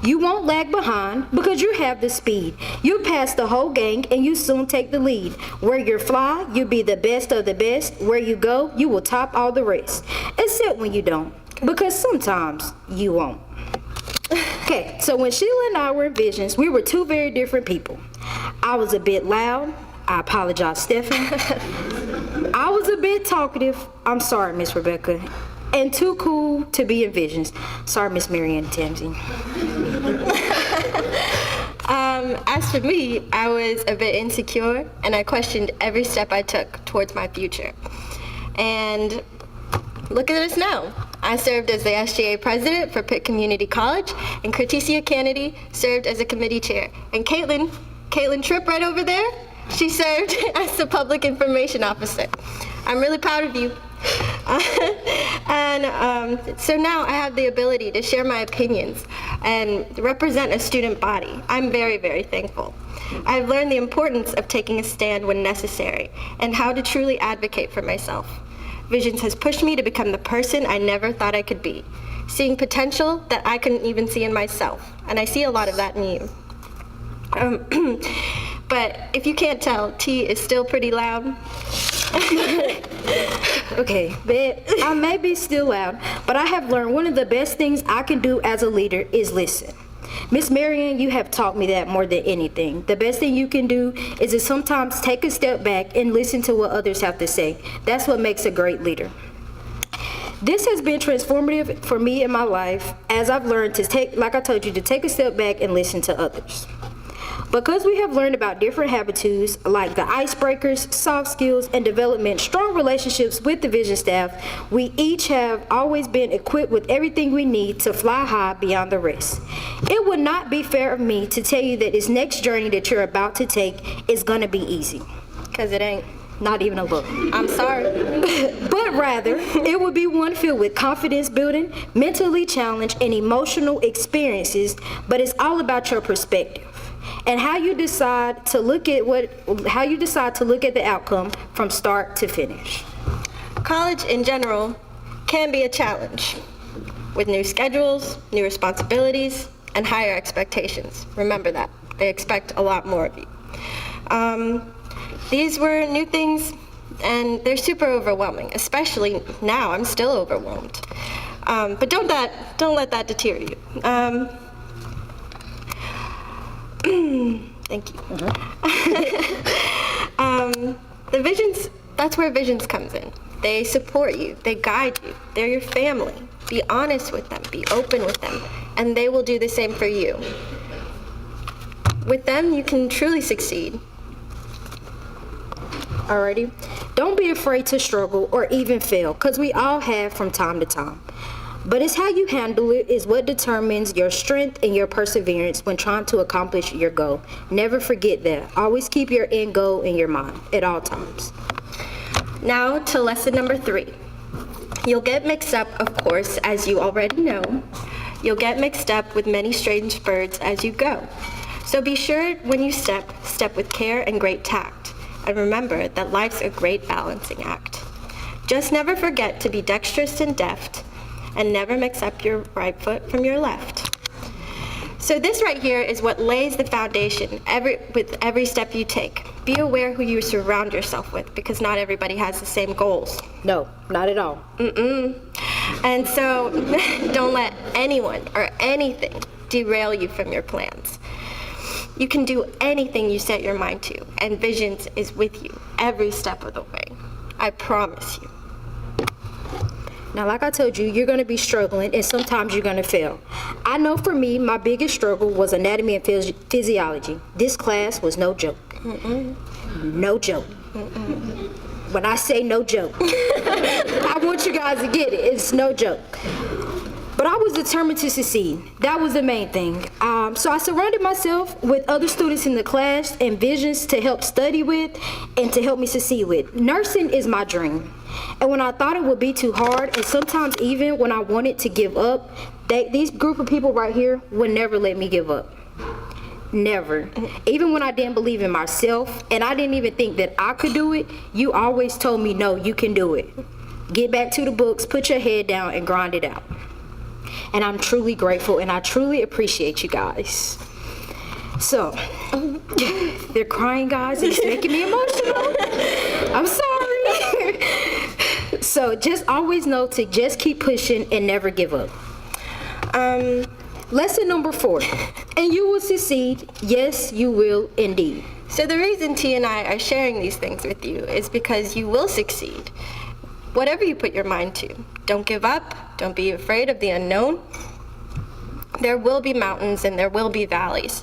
You won't lag behind because you have the speed. You pass the whole gang and you soon take the lead. Where you fly, you be the best of the best. Where you go, you will top all the rest. Except when you don't, because sometimes you won't. Okay, so when Sheila and I were in Visions, we were 2 very different people. I was a bit loud. I apologize, Stephen. I was a bit talkative. I'm sorry, Miss Rebecca. And too cool to be in Visions. Sorry, Miss Marianne Tamsy. As for me, I was a bit insecure, and I questioned every step I took towards my future. And look at us now. I served as the SGA president for Pitt Community College, and Tanisha Rai served as a committee chair. And Caitlin Tripp right over there, she served as the public information officer. I'm really proud of you. So now I have the ability to share my opinions and represent a student body. I'm very, very thankful. I've learned the importance of taking a stand when necessary and how to truly advocate for myself. Visions has pushed me to become the person I never thought I could be, seeing potential that I couldn't even see in myself, and I see a lot of that in you. But if you can't tell, T is still pretty loud. Okay, I may be still loud, but I have learned one of the best things I can do as a leader is listen. Miss Marianne, you have taught me that more than anything. The best thing you can do is to sometimes take a step back and listen to what others have to say. That's what makes a great leader. This has been transformative for me in my life as I've learned to take, like I told you, to take a step back and listen to others. Because we have learned about different habitudes like the icebreakers, soft skills, and development strong relationships with the Vision staff, we each have always been equipped with everything we need to fly high beyond the rest. It would not be fair of me to tell you that this next journey that you're about to take is going to be easy. Because it ain't. Not even a little. I'm sorry. But rather, it will be one filled with confidence building, mentally challenged, and emotional experiences, but it's all about your perspective and how you decide to look at the outcome from start to finish. College in general can be a challenge with new schedules, new responsibilities, and higher expectations. Remember that. They expect a lot more of you. These were new things, and they're super overwhelming, especially now. I'm still overwhelmed. But don't let that deter you. Thank you. The Visions, that's where Visions comes in. They support you, they guide you, they're your family. Be honest with them, be open with them, and they will do the same for you. With them, you can truly succeed. Alrighty? Don't be afraid to struggle or even fail, because we all have from time to time. But it's how you handle it is what determines your strength and your perseverance when trying to accomplish your goal. Never forget that. Always keep your end goal in your mind at all times. Now to lesson number 3. You'll get mixed up, of course, as you already know. You'll get mixed up with many strange birds as you go. So be sure when you step with care and great tact. And remember that life's a great balancing act. Just never forget to be dexterous and deft, and never mix up your right foot from your left. So this right here is what lays the foundation with every step you take. Be aware who you surround yourself with, because not everybody has the same goals. No, not at all. And so don't let anyone or anything derail you from your plans. You can do anything you set your mind to, and Visions is with you every step of the way. I promise you. Now, like I told you, you're going to be struggling, and sometimes you're going to fail. I know for me, my biggest struggle was anatomy and physiology. This class was no joke. No joke. When I say no joke, I want you guys to get it. It's no joke. But I was determined to succeed. That was the main thing. So I surrounded myself with other students in the class and Visions to help study with and to help me succeed with. Nursing is my dream. And when I thought it would be too hard, and sometimes even when I wanted to give up, these group of people right here would never let me give up. Never. Even when I didn't believe in myself and I didn't even think that I could do it, you always told me, no, you can do it. Get back to the books, put your head down, and grind it out. And I'm truly grateful, and I truly appreciate you guys. So, they're crying, guys. It's making me emotional. I'm sorry. So just always know to just keep pushing and never give up. Lesson number 4. And you will succeed. Yes, you will indeed. So the reason T and I are sharing these things with you is because you will succeed. Whatever you put your mind to. Don't give up. Don't be afraid of the unknown. There will be mountains and there will be valleys.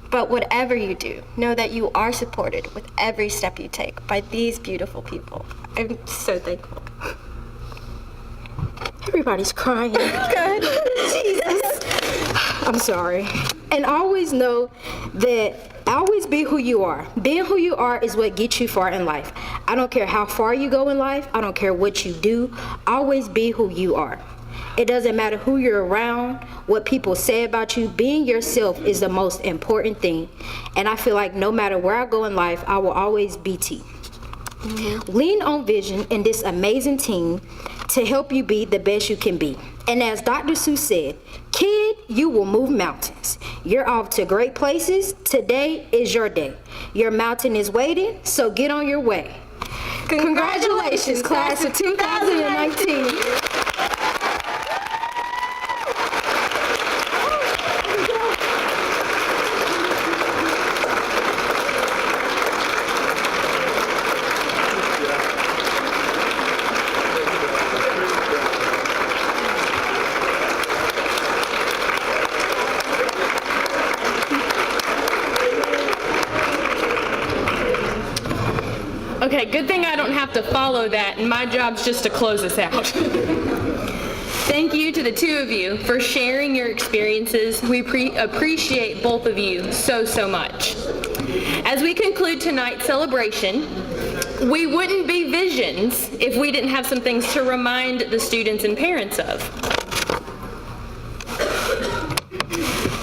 But whatever you do, know that you are supported with every step you take by these beautiful people. I'm so thankful. Everybody's crying. Good. Jesus. I'm sorry. And always know that always be who you are. Being who you are is what gets you far in life. I don't care how far you go in life. I don't care what you do. Always be who you are. It doesn't matter who you're around, what people say about you. Being yourself is the most important thing. And I feel like no matter where I go in life, I will always be T. Lean on Vision and this amazing team to help you be the best you can be. And as Dr. Seuss said, kid, you will move mountains. You're off to great places. Today is your day. Your mountain is waiting, so get on your way. Congratulations, class of 2019. Okay, good thing I don't have to follow that, and my job's just to close us out. Thank you to the two of you for sharing your experiences. We appreciate both of you so, so much. As we conclude tonight's celebration, we wouldn't be Visions if we didn't have some things to remind the students and parents of.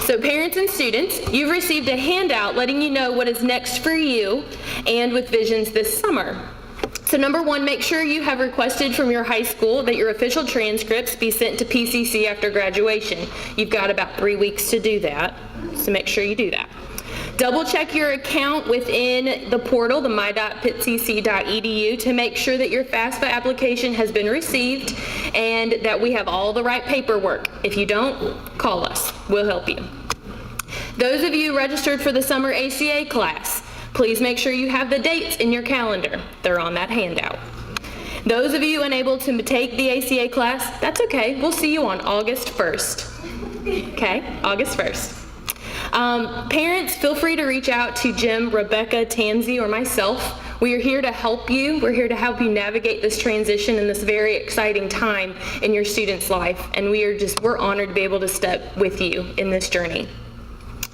So parents and students, you've received a handout letting you know what is next for you and with Visions this summer. So number 1, make sure you have requested from your high school that your official transcripts be sent to PCC after graduation. You've got about 3 weeks to do that, so make sure you do that. Double check your account within the portal, the my.pittcc.edu, to make sure that your FAFSA application has been received and that we have all the right paperwork. If you don't, call us. We'll help you. Those of you registered for the summer ACA class, please make sure you have the dates in your calendar. They're on that handout. Those of you unable to take the ACA class, that's okay. We'll see you on August 1st. Okay, August 1st. Parents, feel free to reach out to Jim, Rebecca, Tansy, or myself. We are here to help you. We're here to help you navigate this transition in this very exciting time in your student's life. And we're honored to be able to step with you in this journey.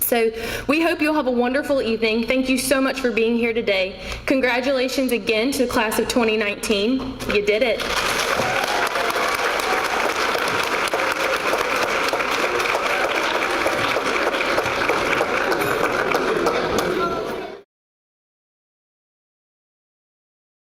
So we hope you'll have a wonderful evening. Thank you so much for being here today. Congratulations again to the class of 2019. You did it.